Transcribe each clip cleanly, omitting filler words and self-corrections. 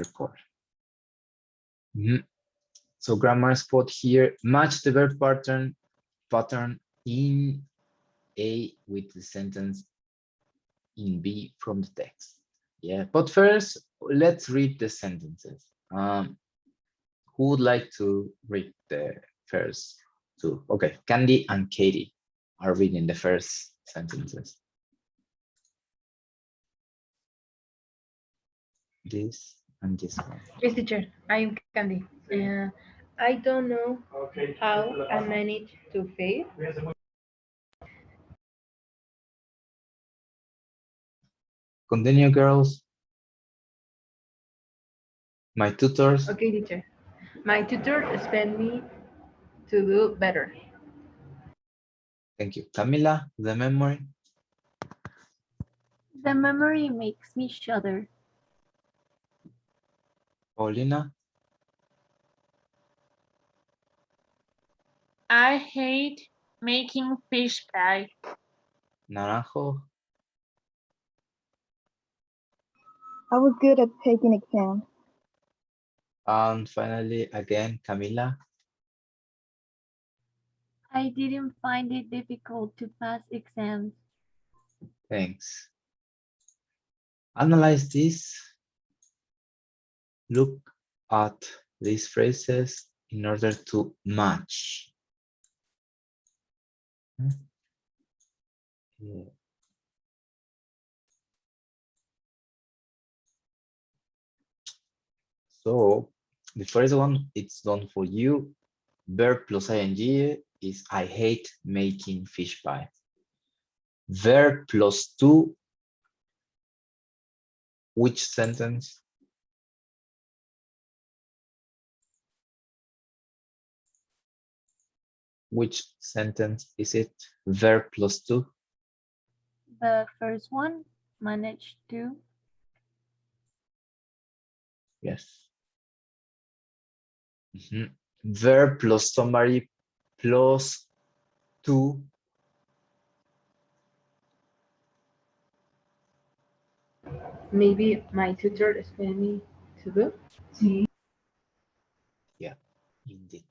record. So grammar spot here, match the verb pattern in A with the sentence in B from the text. Yeah, but first, let's read the sentences. Who would like to read the first two? Okay, Candy and Katie are reading the first sentences. This and this one. Yes, teacher. I'm Candy. I don't know how I managed to fail. Continue, girls. My tutors. Okay, teacher. My tutor expect me to do better. Thank you. Camila, the memory. The memory makes me shudder. Paulina. I hate making fish pie. Naranjo. I was good at taking exams. And finally, again, Camila. I didn't find it difficult to pass exams. Thanks. Analyze this. Look at these phrases in order to match. Yeah. So the first one, it's done for you. Verb plus ing is I hate making fish pie. Verb plus to, which sentence? Which sentence is it? Verb plus to? The first one, managed to. Yes. Verb plus somebody plus to. Maybe my tutor expect me to do. Yeah, indeed.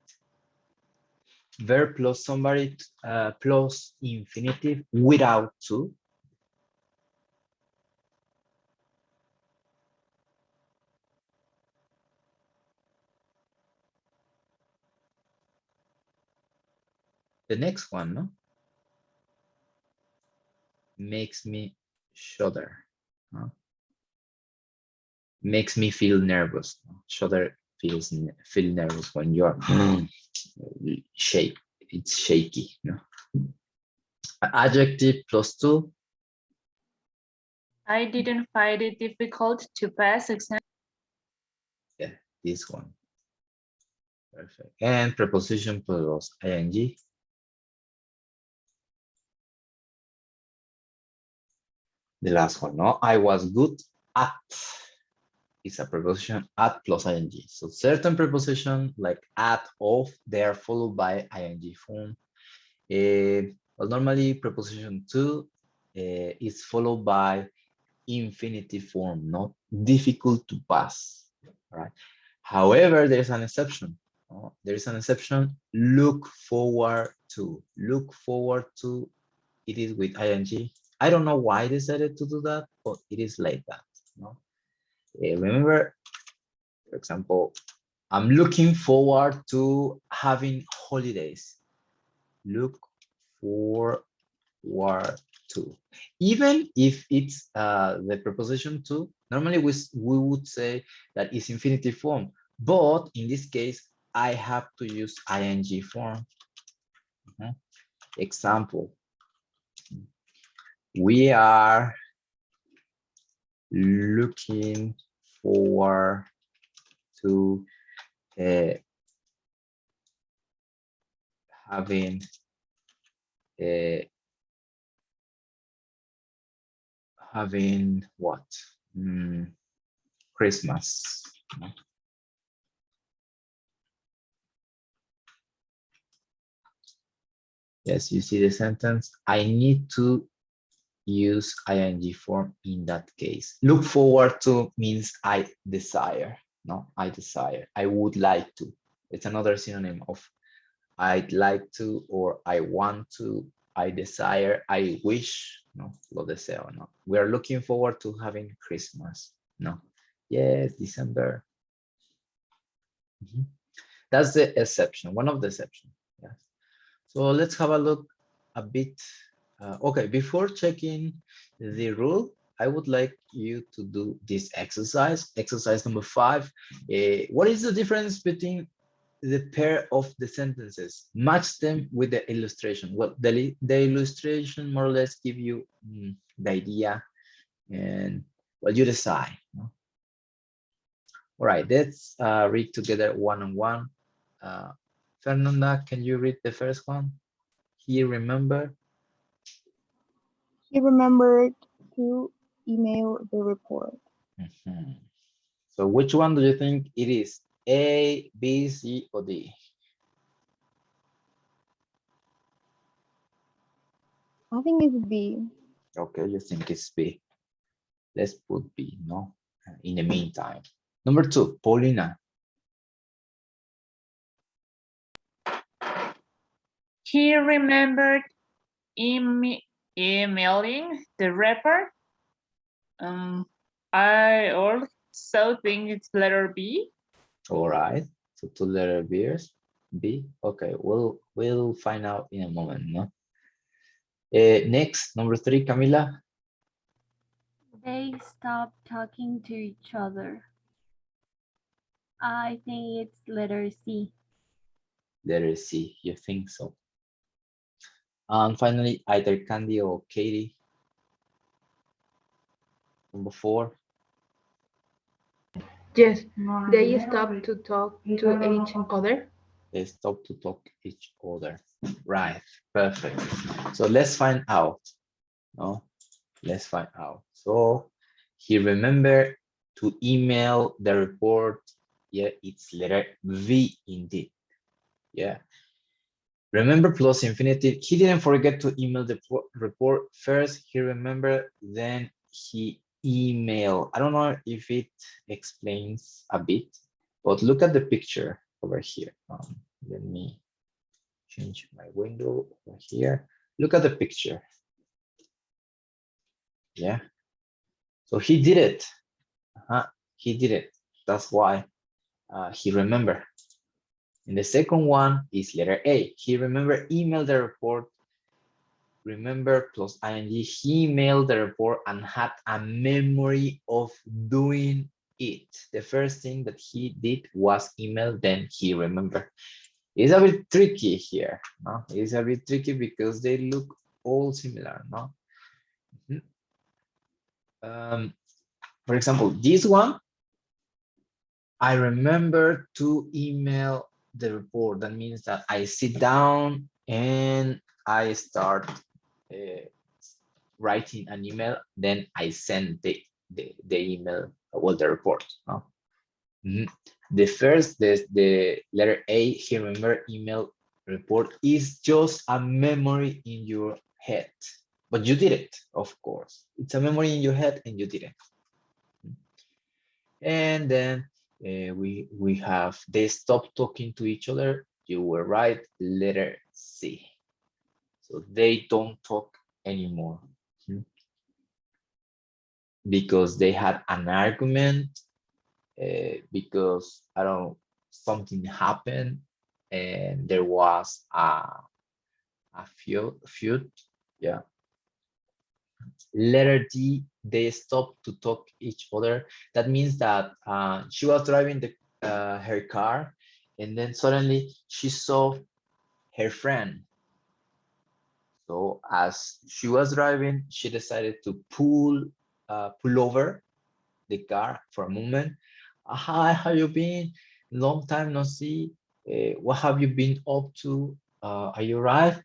Verb plus somebody plus infinitive without to. The next one, no? Makes me shudder. Huh? Makes me feel nervous. Shudder feel nervous when you're shake. It's shaky. No? Adjective plus to. I didn't find it difficult to pass exam. Yeah, this one. Perfect. And preposition plus ing. The last one, no? I was good at. Is a preposition at plus ing. So certain preposition like at, of, they are followed by ing form. Well, normally preposition to is followed by infinitive form, not difficult to pass. All right. However, there's an exception. There is an exception. Look forward to. Look forward to. It is with ing. I don't know why they decided to do that, but it is like that. No? Remember, for example, I'm looking forward to having holidays. Look forward to. Even if it's the preposition to, normally we would say that it's infinitive form. But in this case, I have to use ing form. Example. We are looking forward to having what? Christmas. Yes, you see the sentence. I need to use ing form in that case. Look forward to means I desire. No, I desire. I would like to. It's another synonym of I'd like to, or I want to, I desire, I wish. No, lo deseo. No, we are looking forward to having Christmas. No, yes, December. That's the exception, one of the exceptions. Yes. So let's have a look a bit. Okay, before checking the rule, I would like you to do this exercise. Exercise number 5. What is the difference between the pair of the sentences? Match them with the illustration. Well, the illustration more or less give you the idea, and well, you decide. No? All right, let's read together one on one. Fernanda, can you read the first one? He remembered. He remembered to email the report. So which one do you think it is? A, B, C, or D? I think it's B. Okay, you think it's B. Let's put B, no? In the meantime. Number 2, Paulina. He remembered emailing the report. I also think it's letter B. All right, so 2 letter B's. B. Okay, we'll find out in a moment, no? Next, number 3, Camila. They stopped talking to each other. I think it's letter C. Letter C, you think so? And finally, either Candy or Katie. Number 4. Yes, they stopped to talk to each other. They stop to talk each other. Right, perfect. So let's find out. No, let's find out. So he remembered to email the report. Yeah, it's letter V indeed. Yeah. Remember plus infinitive. He didn't forget to email the report. First, he remembered, then he emailed. I don't know if it explains a bit, but look at the picture over here. Let me change my window over here. Look at the picture. Yeah. So he did it. He did it. That's why he remembered. And the second one is letter A. He remembered emailed the report. Remember plus ing. He emailed the report and had a memory of doing it. The first thing that he did was email, then he remembered. It's a bit tricky here. No? It's a bit tricky because they look all similar. No? For example, this one, I remember to email the report. That means that I sit down and I start writing an email, then I send the email, well, the report. No? The first, the letter A, he remember email report is just a memory in your head, but you did it, of course. It's a memory in your head and you did it. And then we have they stopped talking to each other. You were right, letter C. So they don't talk anymore because they had an argument, because I don't know, something happened and there was a feud. Yeah. Letter D, they stopped to talk each other. That means that she was driving her car, and then suddenly she saw her friend. So as she was driving, she decided to pull over the car for a moment. Hi, how you been? Long time no see. What have you been up to? Are you right?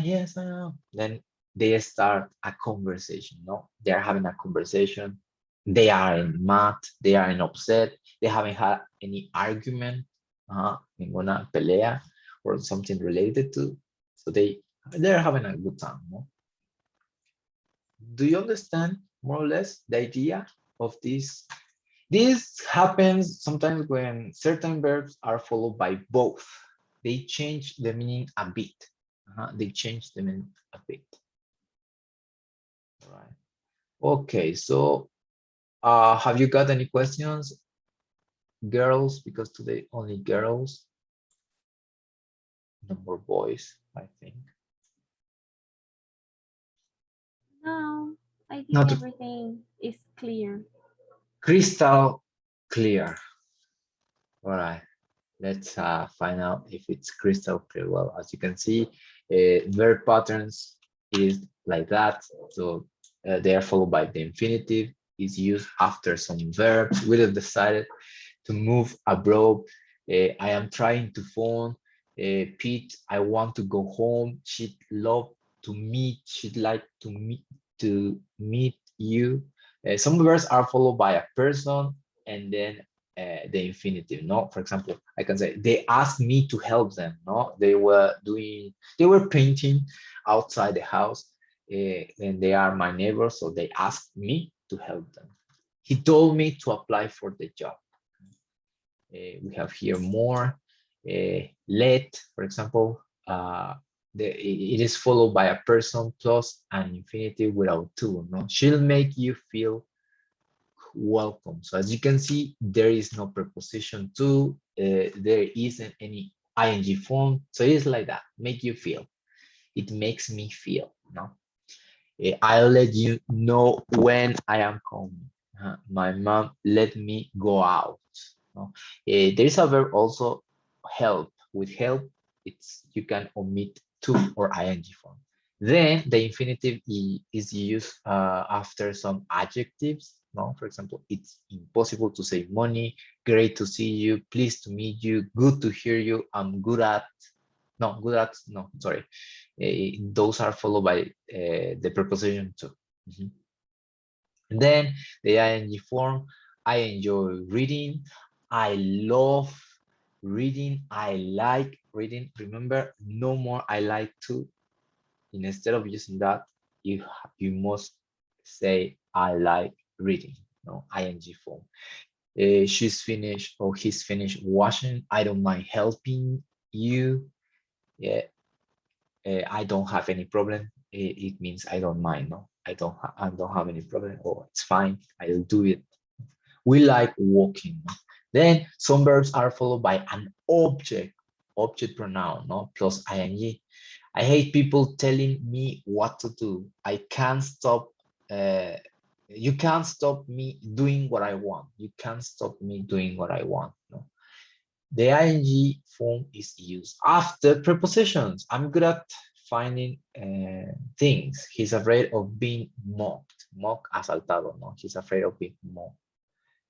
Yes, I am. Then they start a conversation. No, they are having a conversation. They are in mad. They are in upset. They haven't had any argument, ninguna pelea or something related to. So they're having a good time. No? Do you understand more or less the idea of this? This happens sometimes when certain verbs are followed by both. They change the meaning a bit. They change the meaning a bit. All right. Okay, so have you got any questions, girls? Because today only girls, no more boys, I think. No, I think Not everything is clear. crystal clear. All right, let's find out if it's crystal clear. Well, as you can see, verb patterns is like that. So they are followed by the infinitive, is used after some verbs. We have decided to move abroad. I am trying to phone Pete. I want to go home. She'd love to meet. She'd like to meet you. Some verbs are followed by a person and then the infinitive. No, for example, I can say they asked me to help them. No, they were painting outside the house, and they are my neighbors, so they asked me to help them. He told me to apply for the job. We have here more. Let, for example, it is followed by a person plus an infinitive without to. No, she'll make you feel welcome. So as you can see, there is no preposition to. There isn't any ing form. So it's like that. Make you feel. It makes me feel. No. I'll let you know when I am coming. My mom let me go out. No? There is a verb also help. With help, it's you can omit to or ing form. Then the infinitive is used after some adjectives. No, for example, it's impossible to save money. Great to see you. Pleased to meet you. Good to hear you. I'm good at. No, good at. No, sorry. Those are followed by the preposition to. And then the ing form, I enjoy reading, I love reading, I like reading. Remember, no more I like to. Instead of using that, you must say I like reading. No, ing form. She's finished or he's finished washing. I don't mind helping you. Yeah, I don't have any problem. It means I don't mind. No, I don't have any problem. Oh, it's fine. I'll do it. We like walking. No? Then some verbs are followed by an object pronoun, no, plus ing. I hate people telling me what to do. I can't stop. You can't stop me doing what I want. You can't stop me doing what I want. No. The ing form is used after prepositions. I'm good at finding things. He's afraid of being mocked. Mock, asaltado, no? He's afraid of being mocked.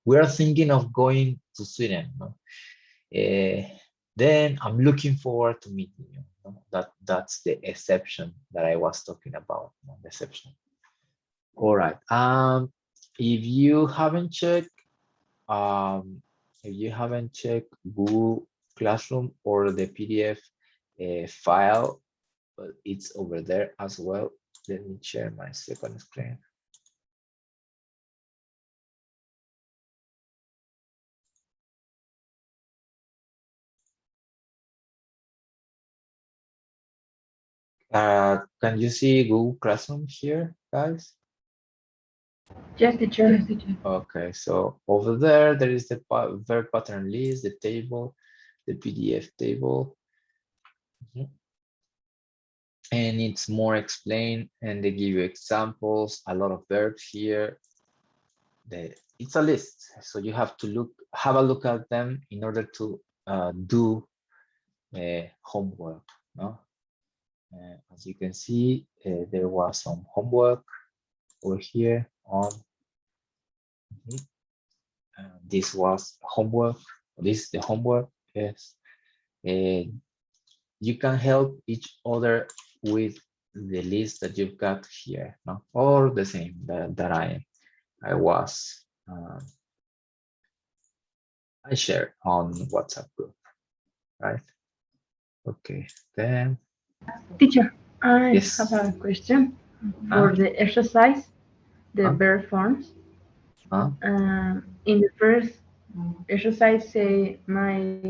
We are thinking of going to Sweden. No? Then I'm looking forward to meeting you. No? That's the exception that I was talking about. No? The exception. All right. If you haven't checked, Google Classroom or the PDF file, it's over there as well. Let me share my second screen. Can you see Google Classroom here, guys? Yes, teacher. Okay, so over there is the verb pattern list, the table, the PDF table. And it's more explained, and they give you examples, a lot of verbs here. It's a list, so you have to have a look at them in order to do homework. No? As you can see, there was some homework over here on. This was homework. This is the homework. Yes. You can help each other with the list that you've got here, no? Or the same that I was I shared on WhatsApp group, right? Okay, then Teacher, I yes. have a question. For the exercise, the Huh? verb forms. Huh? In the first exercise, say my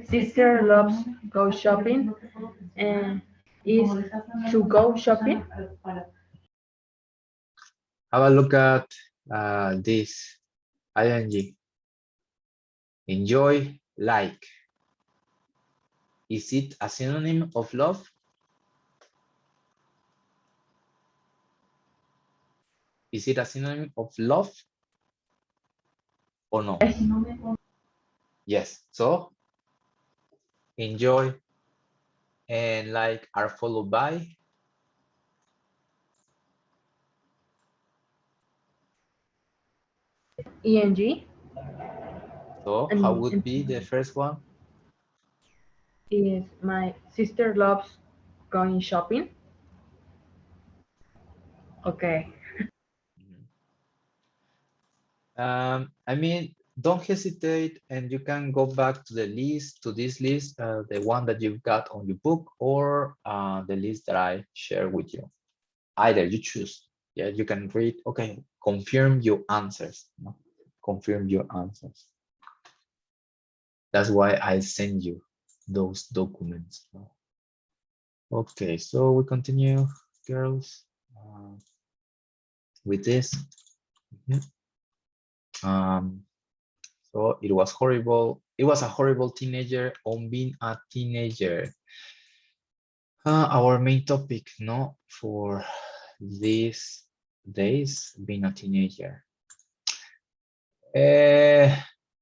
sister loves go shopping, and is to go shopping. Have a look at this ing. Enjoy, like. Is it a synonym of love? Is it a synonym of love or no? Yes. Yes. So enjoy and like are followed by ing. so how would be the first one? Is my sister loves going shopping. Okay. I mean, don't hesitate, and you can go back to the list, to this list, the one that you've got on your book, or the list that I share with you. Either you choose. Yeah, you can read. Okay, confirm your answers. No? Confirm your answers. That's why I send you those documents. No? Okay, so we continue, girls, with this. So it was horrible. It was a horrible teenager on being a teenager. Our main topic, no, for these days, being a teenager.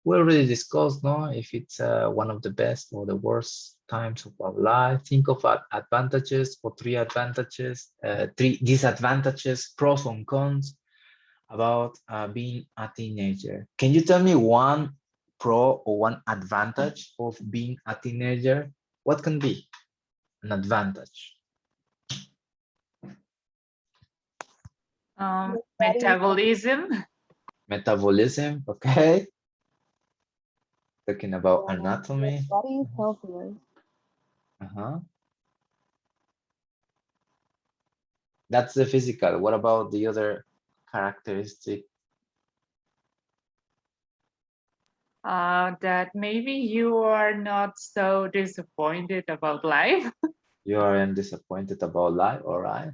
We already discussed, no, if it's one of the best or the worst times of our life. Think of advantages or three advantages, three disadvantages, pros and cons about being a teenager. Can you tell me one pro or one advantage of being a teenager? What can be an advantage? Metabolism. Metabolism, okay. Talking about anatomy. Body is healthier. That's the physical. What about the other characteristic? That maybe you are not so disappointed about life. You aren't disappointed about life, all right.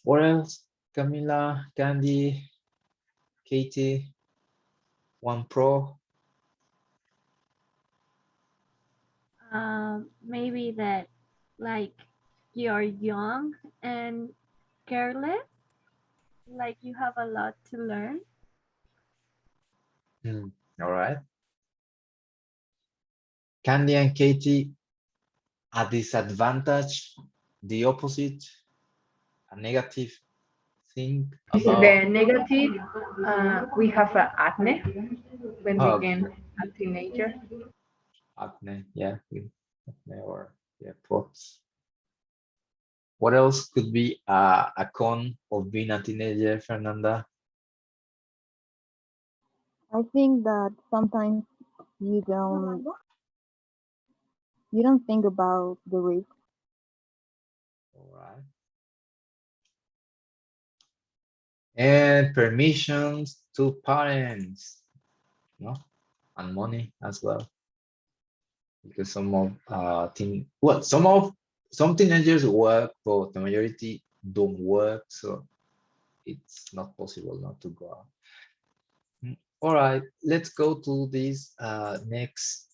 What else? Camila, Candy, Katie, one pro. Maybe that like you're young and careless, like you have a lot to learn. All right. Candy and Katie, a disadvantage, the opposite, a negative thing about. The negative, we have acne when we Okay. became a teenager. Acne, yeah, acne or yeah, spots. What else could be a con of being a teenager, Fernanda? I think that sometimes you don't think about the risk. All right. And permissions to parents, no, and money as well, because some of some teenagers work, but the majority don't work, so it's not possible not to go out. All right, let's go to this next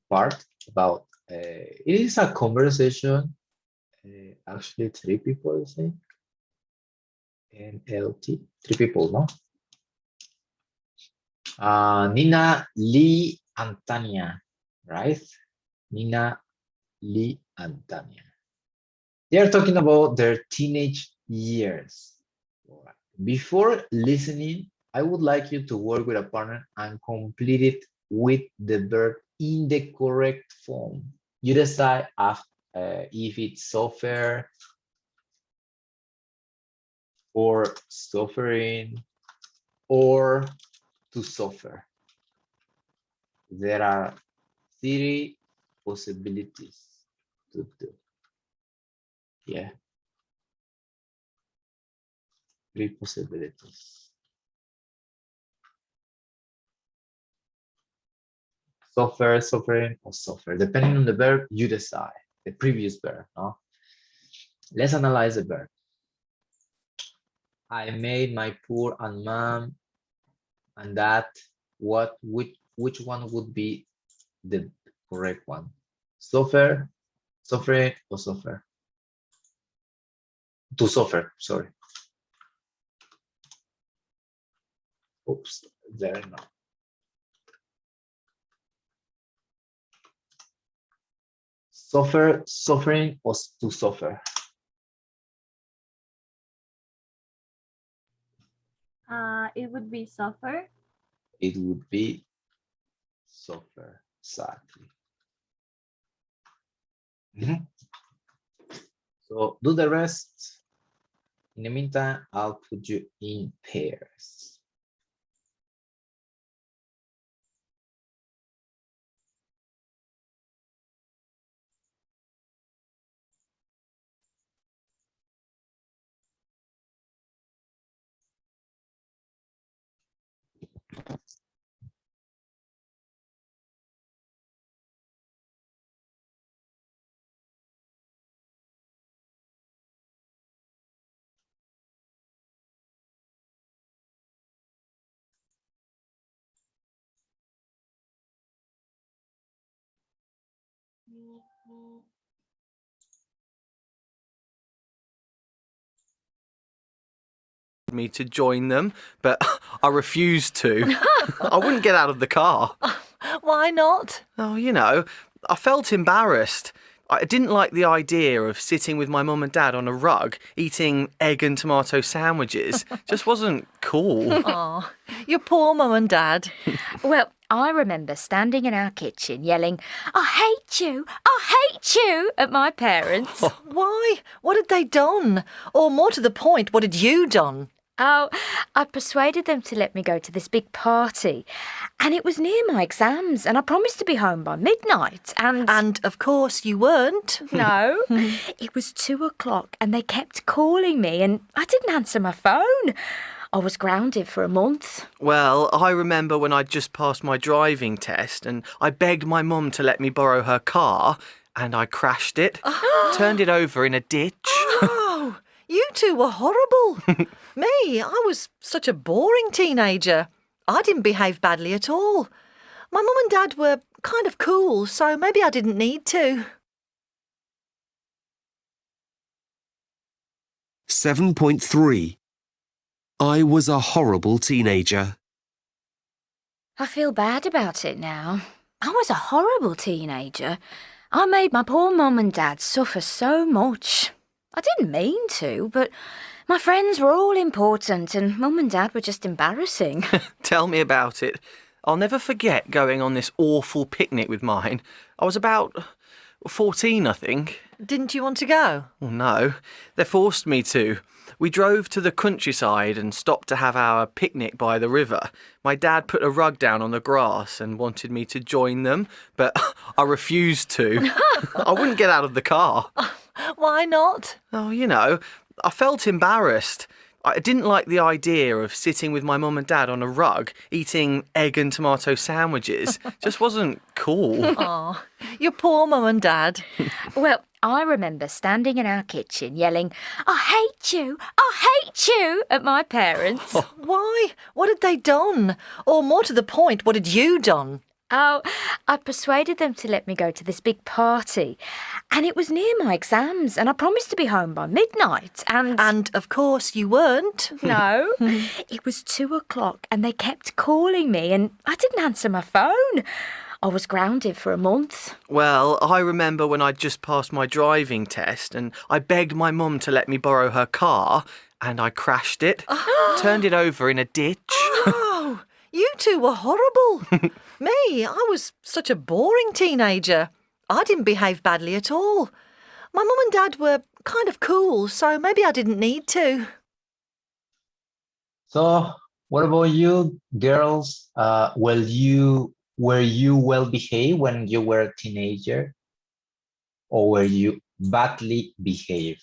part about it is a conversation, actually 3 people, I think, and LT, 3 people, no? Nina, Lee, and Tanya, right? Nina, Lee, and Tanya. They are talking about their teenage years. Before listening, I would like you to work with a partner and complete it with the verb in the correct form. You decide if it's suffer or suffering or to suffer. There are 3 possibilities to do. Yeah, Three possibilities. Suffer, suffering, or suffer. Depending on the verb, you decide. The previous verb. No? Let's analyze the verb. I made my poor and mom and dad. Which one would be the correct one? Suffer, suffering, or suffer? To suffer, sorry. Oops, there no. Suffer, suffering, or to suffer? It would be suffer. It would be suffer, exactly. So do the rest. In the meantime, I'll put you in pairs. Me to join them, but I refused to. I wouldn't get out of the car. Why not? Oh, you know, I felt embarrassed. I didn't like the idea of sitting with my mum and dad on a rug eating egg and tomato sandwiches. Just wasn't cool. Oh, your poor mum and dad. Well, I remember standing in our kitchen yelling, I hate you, I hate you, at my parents. Why? What had they done? Or more to the point, what had you done? Oh, I persuaded them to let me go to this big party. And it was near my exams, and I promised to be home by midnight, and... And, of course, you weren't. No, it was 2:00, and they kept calling me, and I didn't answer my phone. I was grounded for a month. Well, I remember when I'd just passed my driving test and I begged my mum to let me borrow her car and I crashed it, turned it over in a ditch. Oh, you two were horrible. Me, I was such a boring teenager. I didn't behave badly at all. My mum and dad were kind of cool, so maybe I didn't need to. 7.3. I was a horrible teenager. I feel bad about it now. I was a horrible teenager. I made my poor mum and dad suffer so much. I didn't mean to, but my friends were all important and mum and dad were just embarrassing. Tell me about it. I'll never forget going on this awful picnic with mine. I was about 14, I think. Didn't you want to go? Well, no, they forced me to. We drove to the countryside and stopped to have our picnic by the river. My dad put a rug down on the grass and wanted me to join them, but I refused to. I wouldn't get out of the car. Why not? Oh, you know, I felt embarrassed. I didn't like the idea of sitting with my mum and dad on a rug eating egg and tomato sandwiches. Just wasn't cool. Oh, your poor mum and dad. Well, I remember standing in our kitchen yelling, I hate you, I hate you, at my parents. Why? What had they done? Or more to the point, what had you done? Oh, I persuaded them to let me go to this big party. And it was near my exams, and I promised to be home by midnight, and... And, of course, you weren't. No, it was 2:00, and they kept calling me, and I didn't answer my phone. I was grounded for a month. Well, I remember when I'd just passed my driving test and I begged my mum to let me borrow her car and I crashed it, turned it over in a ditch. Oh, you two were horrible. Me, I was such a boring teenager. I didn't behave badly at all. My mum and dad were kind of cool, so maybe I didn't need to. So what about you, girls? Were you well behaved when you were a teenager? Or were you badly behaved?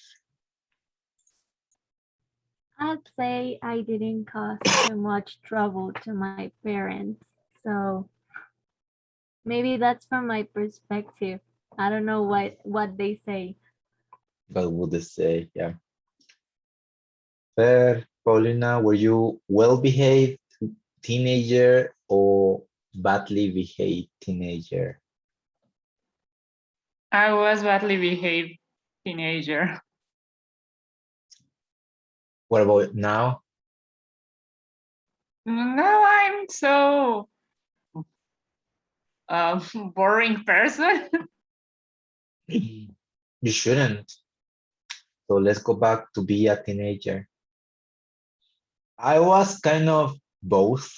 I'd say I didn't cause too much trouble to my parents. So maybe that's from my perspective. I don't know what they say. What would they say? Yeah. Fair, Paulina, were you well-behaved teenager or badly behaved teenager? I was badly behaved teenager. What about now? Now I'm so boring person. You shouldn't. So let's go back to be a teenager. I was kind of both.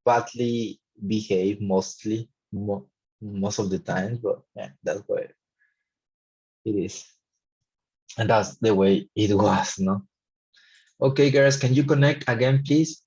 Badly behaved mostly, most of the times, but yeah, that's what it is. And that's the way it was, no? Okay, girls, can you connect again, please?